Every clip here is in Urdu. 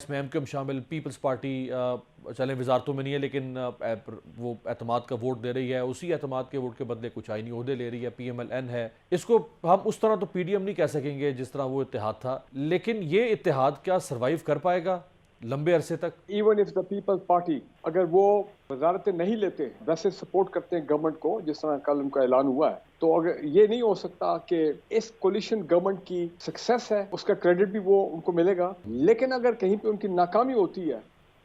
اس میں ایم کیو ایم شامل، پیپلز پارٹی چلیں وزارتوں میں نہیں ہے لیکن وہ اعتماد کا ووٹ دے رہی ہے، اسی اعتماد کے ووٹ کے بدلے کچھ آئینی عہدے لے رہی ہے، پی ایم ایل این ہے. اس کو ہم اس طرح تو پی ڈی ایم نہیں کہہ سکیں گے جس طرح وہ اتحاد تھا، لیکن یہ اتحاد کیا سروائیو کر پائے گا لمبے عرصے تک؟ Even of the Peoples Party اگر وہ وزارتیں نہیں لیتے، ویسے سپورٹ کرتے ہیں گورنمنٹ کو جس طرح کل ان کا اعلان ہوا ہے، تو اگر یہ نہیں ہو سکتا کہ اس کولیشن گورنمنٹ کی سکسیس ہے، اس کا کریڈٹ بھی وہ ان کو ملے گا. لیکن اگر کہیں پہ ان کی ناکامی ہوتی ہے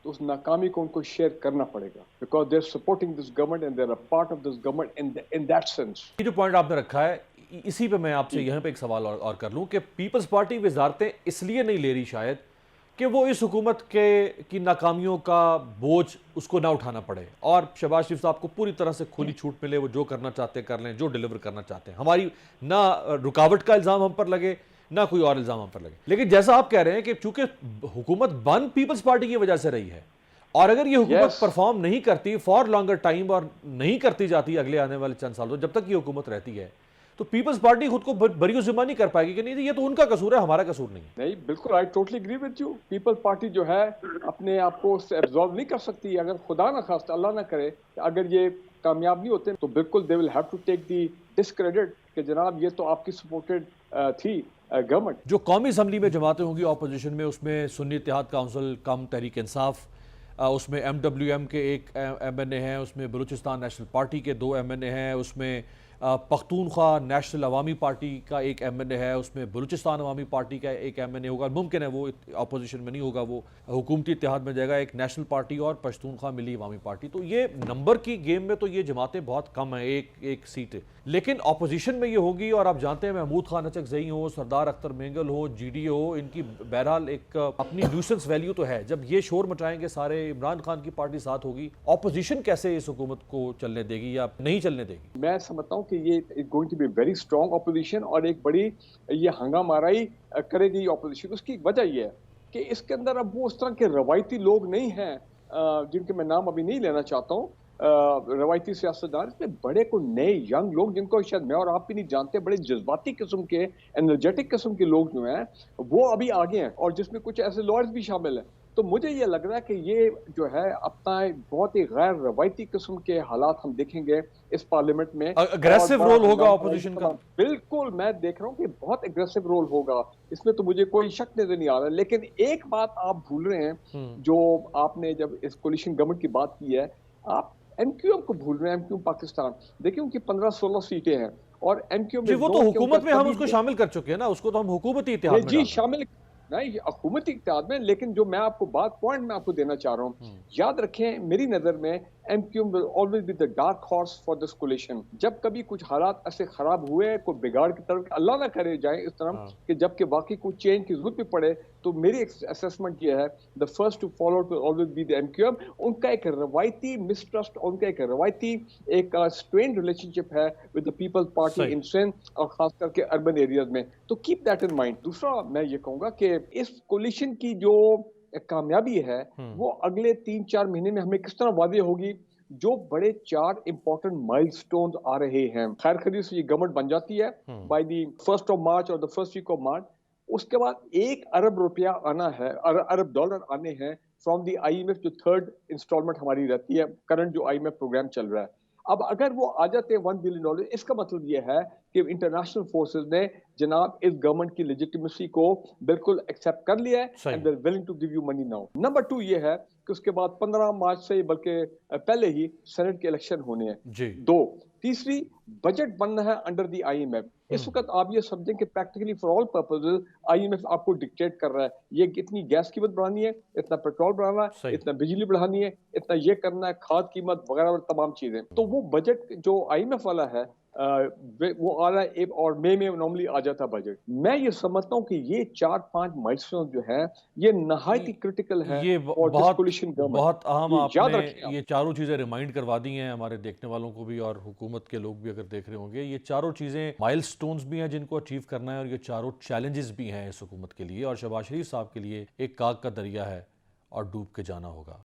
تو اس ناکامی کو ان کو شیئر کرنا پڑے گا، because they are supporting this government and they are a part of this government in that sense. یہ جو پوائنٹ آپ نے رکھا ہے اسی پہ میں آپ سے یہاں پہ ایک سوال اور کر لوں کہ پیپلز پارٹی وزارتیں اس لیے نہیں لے رہی شاید کہ وہ اس حکومت کی ناکامیوں کا بوجھ اس کو نہ اٹھانا پڑے، اور شہباز شریف صاحب کو پوری طرح سے کھلی چھوٹ ملے، وہ جو کرنا چاہتے کر لیں، جو ڈیلیور کرنا چاہتے ہیں، ہماری نہ رکاوٹ کا الزام ہم پر لگے نہ کوئی اور الزام ہم پر لگے. لیکن جیسا آپ کہہ رہے ہیں کہ چونکہ حکومت بن پیپلز پارٹی کی وجہ سے رہی ہے، اور اگر یہ حکومت پرفارم نہیں کرتی فار لانگر ٹائم اور نہیں کرتی جاتی اگلے آنے والے چند سالوں جب تک یہ حکومت رہتی ہے، تو پیپلز پارٹی خود کو بری و ذمہ نہیں کر پائے گی کہ نہیں یہ تو ان کا قصور ہے، ہمارا قصور نہیں. نہیں، بالکل I totally agree with you. People party جو ہے اپنے آپ کو اس سے ایبزارو نہیں کر سکتی. اگر خدا نہ خواستہ اللہ نہ کرے اگر یہ کامیاب نہیں ہوتے تو بالکل they will have to take the discredit کہ جناب یہ تو آپ کی سپورٹڈ تھی گورنمنٹ. جو قومی اسمبلی میں جماعتیں ہوں گی اپوزیشن میں، اس میں سنی اتحاد کونسل کم تحریک انصاف، اس میں ایم ڈبلیو ایم کے ایک ایم این اے ہیں، اس میں بلوچستان نیشنل پارٹی کے 2 ایم این اے ہیں، اس میں پختونخوا نیشنل عوامی پارٹی کا ایک ایم این اے ہے، اس میں بلوچستان عوامی پارٹی کا ایک ایم این اے ہوگا. ممکن ہے وہ اپوزیشن میں نہیں ہوگا، وہ حکومتی اتحاد میں جائے گا، ایک نیشنل پارٹی اور پشتونخوا ملی عوامی پارٹی. تو یہ نمبر کی گیم میں تو یہ جماعتیں بہت کم ہیں، ایک سیٹ. لیکن اپوزیشن میں یہ ہوگی، اور آپ جانتے ہیں محمود خان اچکزئی ہو، سردار اختر مینگل ہو، جی ڈی ہو، ان کی بہرحال ایک اپنی نیوسنس ویلیو تو ہے. جب یہ شور مچائیں گے سارے، عمران خان کی پارٹی ساتھ ہوگی، اپوزیشن کیسے اس حکومت کو چلنے دے گی یا نہیں چلنے دے گی؟ میں سمجھتا ہوں کہ یہ going to be very strong opposition, اور ایک بڑی یہ ہنگامہ آرائی کرے گی اپوزیشن. اس کی وجہ یہ ہے کہ اس کے اندر اب وہ اس طرح کے روایتی لوگ نہیں ہیں جن کے میں نام ابھی نہیں لینا چاہتا ہوں، روایتی سیاستدان. اس میں بڑے کو نئے ینگ لوگ جن کو شاید میں اور آپ بھی نہیں جانتے، بڑے جذباتی قسم کے، انرجیٹک قسم کے لوگ جو ہیں وہ ابھی آگے ہیں، اور جس میں کچھ ایسے لائرز بھی شامل ہیں. تو مجھے یہ لگ رہا ہے کہ یہ جو ہے اپنا بہت ہی غیر روایتی قسم کے حالات ہم دیکھیں گے اس پارلیمنٹ میں. اگریسو رول ہوگا اپوزیشن کا؟ بالکل، میں دیکھ رہا ہوں کہ بہت اگریسو رول ہوگا، اس میں تو مجھے کوئی شک نظر نہیں آ رہا. لیکن ایک بات آپ بھول رہے ہیں، جو آپ نے جب اس کولیشن گورنمنٹ کی بات کی ہے، آپ ایم کیو ایم کو بھول رہے ہیں. ایم کیو ایم پاکستان دیکھیں، ان کی 15-16 سیٹیں ہیں، اور ایم کیو جی ایم وہ تو حکومت میں ہم اس کو شامل کر چکے ہیں نا، اس کو تو ہم حکومتی اتحاد میں جی ڈال شامل نہیں حکومتی اقتدار میں. لیکن جو میں آپ کو پوائنٹ میں آپ کو دینا چاہ رہا ہوں، یاد رکھیں میری نظر میں M Q M will always be the dark horse for this coalition. جب کبھی کچھ حالات ایسے خراب ہوئے، کوئی بگاڑ کی طرف اللہ نہ کرے جائیں اس طرح کہ جب کہ واقعی کوئی چینج کی ضرورت بھی پڑے، تو میری اسیسمنٹ یہ ہے the first to follow will always be the MQM. ان کا ایک روایتی مسٹرسٹ، ان کا ایک روایتی ایک strained relationship ہے with the People's Party in Sindh اور خاص کر کے اربن ایریاز میں. تو keep that in mind. دوسرا میں یہ کہوں گا کہ اس کولیشن کی جو کامیابی ہے وہ اگلے 3-4 مہینے میں ہمیں کس طرح واضح ہوگی. جو بڑے 4 امپورٹنٹ مائل سٹونز آ رہے ہیں، خیر خیریت سے یہ گورنمنٹ بن جاتی ہے by the 1st of March اور the first week of March. اس کے بعد 1 ارب روپیہ آنا ہے، ارب ڈالر آنے ہیں from the I M F, جو 3rd انسٹالمنٹ ہماری رہتی ہے کرنٹ جو آئی ایم ایف پروگرام چل رہا ہے. اب اگر وہ آ جاتے ہیں $1 بلین، اس کا مطلب یہ ہے کہ انٹرنیشنل فورسز نے جناب اس گورنمنٹ کی لیجیٹیمیسی کو بالکل ایکسیپٹ کر لیا ہے and they are willing to give you money now. Number 2 یہ ہے کہ اس کے بعد 15 مارچ سے بلکہ پہلے ہی سینٹ کے الیکشن ہونے ہیں. 2 تیسری بجٹ بننا ہے under the I M F. اس وقت آپ یہ سمجھیں کہ practically for all purposes I M F آپ کو ڈکٹیٹ کر رہا ہے یہ اتنی گیس قیمت بڑھانی ہے، اتنا پیٹرول بڑھانا ہے، اتنا بجلی بڑھانی ہے، اتنا یہ کرنا ہے، کھاد قیمت وغیرہ تمام چیزیں. تو وہ بجٹ جو آئی ایم ایف والا ہے وہ آ رہا ہے، اور مئی میں نارملی آ جاتا بجٹ. میں یہ سمجھتا ہوں کہ یہ 4-5 مائلسٹون جو ہے یہ نہایت ہی کرٹیکل ہے یہ اور ڈسکولیشن گورنمنٹ. بہت اہم آپ یاد نے رکھیں یہ چاروں چیزیں ریمائنڈ کروا دی ہیں ہمارے دیکھنے والوں کو بھی، اور حکومت کے لوگ بھی اگر دیکھ رہے ہوں گے. یہ چاروں چیزیں مائل سٹونز بھی ہیں جن کو اچیو کرنا ہے، اور یہ چاروں چیلنجز بھی ہیں اس حکومت کے لیے، اور شہباز شریف صاحب کے لیے ایک کاغ کا دریا ہے اور ڈوب کے جانا ہوگا.